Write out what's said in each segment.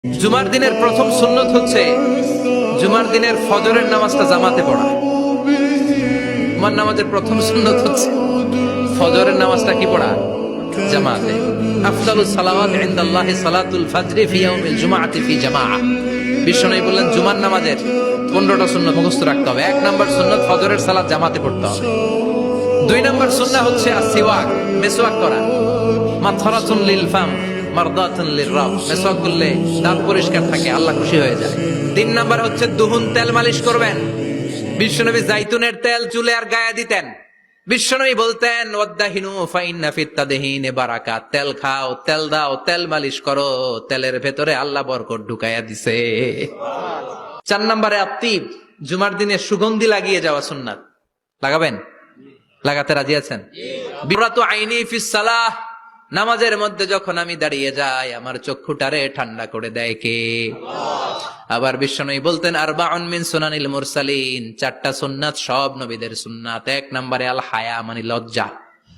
জুমার দিনের প্রথম সুন্নত হচ্ছে জুমার দিনের ফজরের নামাজটা জামাতে পড়া। জুমার নামাজের প্রথম সুন্নত হচ্ছে ফজরের নামাজটা কি পড়া? জামাতে। আফদালুস সালাওয়াত ইনদাল্লাহি সালাতুল ফাজরি ফি ইয়াউমিল জুমআতি ফি জামাআহ। বিশ্বনবী বললেন জুমার নামাজের 15টা সুন্নত মুখস্থ রাখতে হবে। 1 নাম্বার সুন্নত ফজরের সালাত জামাতে পড়তে হবে। 2 নাম্বার সুন্নাহ হচ্ছে আসওয়াক, মিসওয়াক করা। মাতহারাতুন লিল ফাম মারদাতুন লিররাব। মিসওয়াক করলে দাঁত পরিষ্কার থাকে, আল্লাহ খুশি হয়ে যায়। 3 নাম্বার হচ্ছে দুহুন, তেল মালিশ করবেন। বিশ্বনবী জাইতুনের তেল চুলে আর গায়ে দিতেন। বিশ্বনবী বলতেন ওয়াদাহিনু ফাইন্না ফিত তাদহিনে বারাকাত। তেল খাও, তেল দাও, তেল মালিশ করো, তেলের ভেতরে আল্লাহ বরকত ঢুকাইয়া দিছে। 4 নম্বরে আত্তিব, জুমার দিনে সুগন্ধি লাগিয়ে যাওয়া সুন্নাত। লাগাবেন? লাগাতে রাজি আছেন? বিরাতু আইনি ফিস সালাহ। নামাজের মধ্যে যখন আমি দাঁড়িয়ে যাই আমার চক্ষুটারে ঠান্ডা করে দেয় কে? আবার বিশ্বনবী বলতেন আরবাউন মিন সুনানিল মুরসালিন। 4টা সুন্নাত সব নবীদের সুন্নাত। 1 নম্বরে আল হায়া মানে লজ্জা।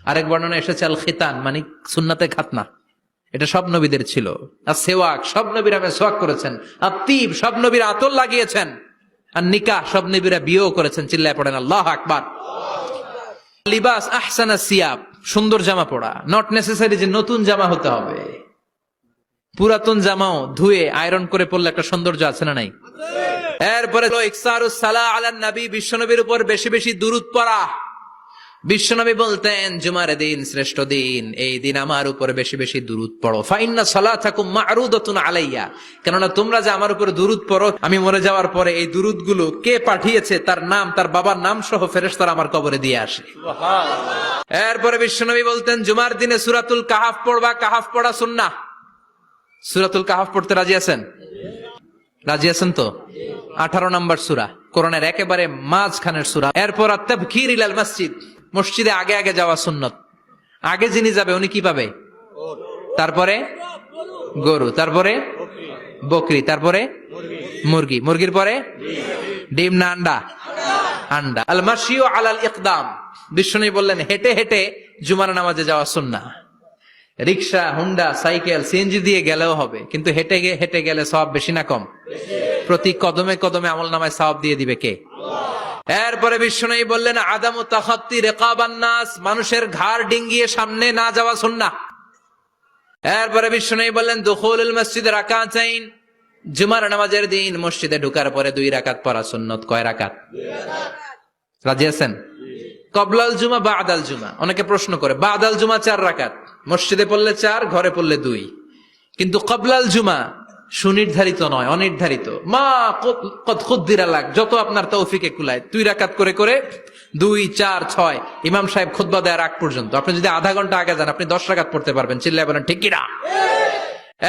আরেক বর্ণনা এসেছে আল খিতান মানে সুন্নাতে খাতনা। এটা সব নবীদের ছিল। আর সেওয়াক, সব নবীরা মেসওয়াক করেছেন। আর তিব, সব নবীরা আতর লাগিয়েছেন। আর নিকাহ, সব নবীরা বিয়েও করেছেন। চিল্লায় পড়েন আল্লাহু আকবার। লিবাস আহসানা সিয়াব, সুন্দর জামা পড়া। নট নেসেসারি যে নতুন জামা হতে হবে। পুরাতন জামাও ধুয়ে আয়রন করে পড়লে একটা সৌন্দর্য আছে না নাই? এরপরে ইকসারুস সালাহ আলান নবী, বিশ্বনবীর উপর বেশি বেশি দুরূদ পড়া। বিশ্বনবী বলতেন জুমার দিন শ্রেষ্ঠ দিন, এই দিন আমার উপর বেশি বেশি দুরূদ পড়ো। ফাইন্না সালাতাকুম মা'রুদাতুন আলাইয়া। কেননা তোমরা যে আমার উপর দুরূদ পড়ো, আমি মরে যাওয়ার পরে এই দুরূদ গুলো কে পাঠিয়েছে তার নাম, তার বাবার নাম সহ ফেরেশতারা আমার কবরে দিয়ে আসে। সুবহানাল্লাহ। এরপরে বিশ্বনবী বলতেন জুমার দিনে সূরাতুল কাহাফ পড়বা। কাহাফ পড়া সুন্নাহ। সূরাতুল কাহাফ পড়তে রাজি আছেন? রাজি আছেন তো? 18 নম্বর সূরা, কোরআনের একেবারে মাঝখানের সূরা। এরপর আত-তাবকির ইলাল মসজিদ, মসজিদে আগে আগে যাওয়া সুন্নত। আগে যিনি যাবে উনি কি পাবে? তারপরে গরু, তারপরে বকরি, তারপরে মুরগি, মুরগির পরে ডিম না আন্ডা? আন্ডা। আল মাশিউ আলাল ইকদাম। বিশ্বনবী বললেন হেঁটে হেঁটে জুমার নামাজে যাওয়া সুন্নাহ। রিকশা, হুন্ডা, সাইকেল, সিএনজি দিয়ে গেলেও হবে, কিন্তু হেঁটে হেঁটে গেলে সওয়াব বেশি না কম? প্রতি কদমে কদমে আমলনামায় সওয়াব দিয়ে দিবে কে? এরপরে বিশ্বনবী বললেন আদামু তাখাত্তি রিকাবান নাস, মানুষের ঘাড় ডিঙ্গিয়ে সামনে না যাওয়া সুন্নাহ। এরপরে বিশ্বনবী বললেন দুখুলুল মসজিদ রাকাতাইন, জুমার নামাজের দিন মসজিদে ঢোকার পরে 2 রাকাত পড়া সুন্নত। কয় রাকাত? 2 রাকাত। রাজি আছেন? কবলাল জুমা বাদাল জুমা। অনেকে প্রশ্ন করে বাদাল জুমা 4 রাকাত, মসজিদে পড়লে 4, ঘরে পড়লে 2। কিন্তু কবলাল জুমা সুনির্ধারিত নয়, অনির্ধারিত। মা কদ খুদ্দিরা লাগ, যত আপনার তৌফিকে কুলায় 2 রাকাত করে করে 2, 4, 6 ইমাম সাহেব খুতবা দেওয়ার আগ পর্যন্ত। আপনি যদি আধা ঘন্টা আগে যান আপনি 10 রাকাত পড়তে পারবেন। চিল্লায় বলেন ঠিক কিনা?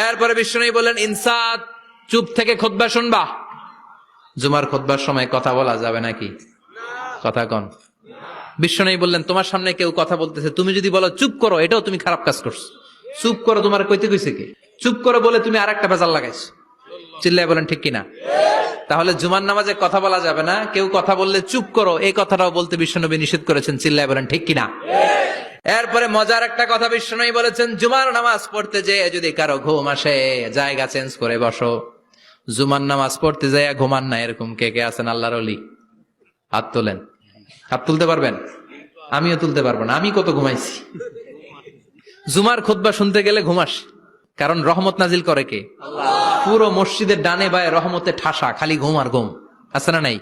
এরপরে বিশ্বনবী বললেন ইনসাত, চুপ থেকে খুতবা শুনবা। জুমার খুতবার সময় কথা বলা যাবে নাকি? কথা কন। বিশ্বনবী বললেন তোমার সামনে কেউ কথা বলতেছে, তুমি যদি বলো চুপ করো, এটাও তুমি খারাপ কাজ করছো। চুপ করো তোমার কইতে কইছে কে? চুপ করো বলে তুমি আরেকটা ভেজাল লাগাইছো। চিল্লায় বলেন ঠিক কিনা? তাহলে জুমার নামাজে কথা বলা যাবে না। কেউ কথা বললে চুপ করো, এই কথাটাও বলতে বিশ্বনবী নিষেধ করেছেন। চিল্লায় বলেন ঠিক কিনা? এরপরে মজার একটা কথা বিশ্বনবী বলেছেন জুমার নামাজ পড়তে যেয়ে যদি কারো ঘুম আসে জায়গা চেঞ্জ করে বসো। জুমার নামাজ পড়তে যায় ঘুমান না, এরকম কে কে আছেন আল্লাহর ওলি? হাত তোলেন। হাত তুলতে পারবেন? আমিও তুলতে পারবো না, আমি কত ঘুমাইছি। জুমার খুতবা শুনতে গেলে ঘুমাস, কারণ রহমত নাজিল করে কে? আল্লাহ। পুরো মসজিদের ডানে বায়ে রহমতে ঠাসা, খালি ঘুম আর ঘুম। আছে না নাই?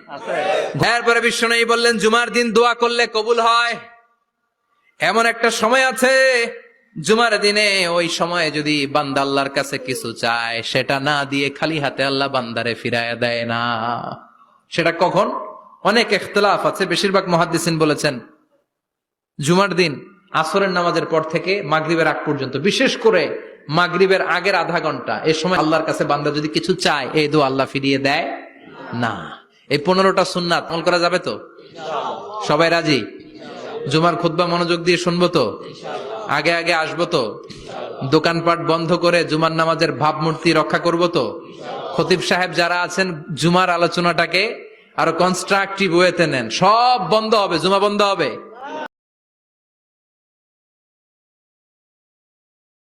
এরপরে বিশ্বনবী বললেন জুমার দিন দোয়া করলে কবুল হয়। এমন একটা সময় আছে জুমার দিনে, ওই সময়ে যদি বান্দা আল্লাহর কাছে কিছু চায় সেটা না দিয়ে খালি হাতে আল্লাহ বান্দারে ফিরাইয়া দেয় না। সেটা কখন? অনেক ইখতিলাফ আছে। বেশিরভাগ মুহাদ্দিসিন বলেছেন জুমার দিন আসরের নামাজের পর থেকে মাগরিবের আগ পর্যন্ত, বিশেষ করে মাগরিবের আগের আধা ঘন্টা, এই সময় আল্লাহর কাছে বান্দা যদি কিছু চায় এই দোয়া আল্লাহ ফিরিয়ে দেয় না। এই 15টা সুন্নাত আমল করা যাবে তো? সবাই রাজি? জুমার খুতবা মনোযোগ দিয়ে শুনবো তো? আগে আগে আসবো তো? দোকানপাট বন্ধ করে জুমার নামাজের ভাবমূর্তি রক্ষা করবো তো? খতিব সাহেব যারা আছেন জুমার আলোচনাটাকে আরো কনস্ট্রাকটিভ ওয়েতে নেন। সব বন্ধ হবে, জুমা বন্ধ হবে।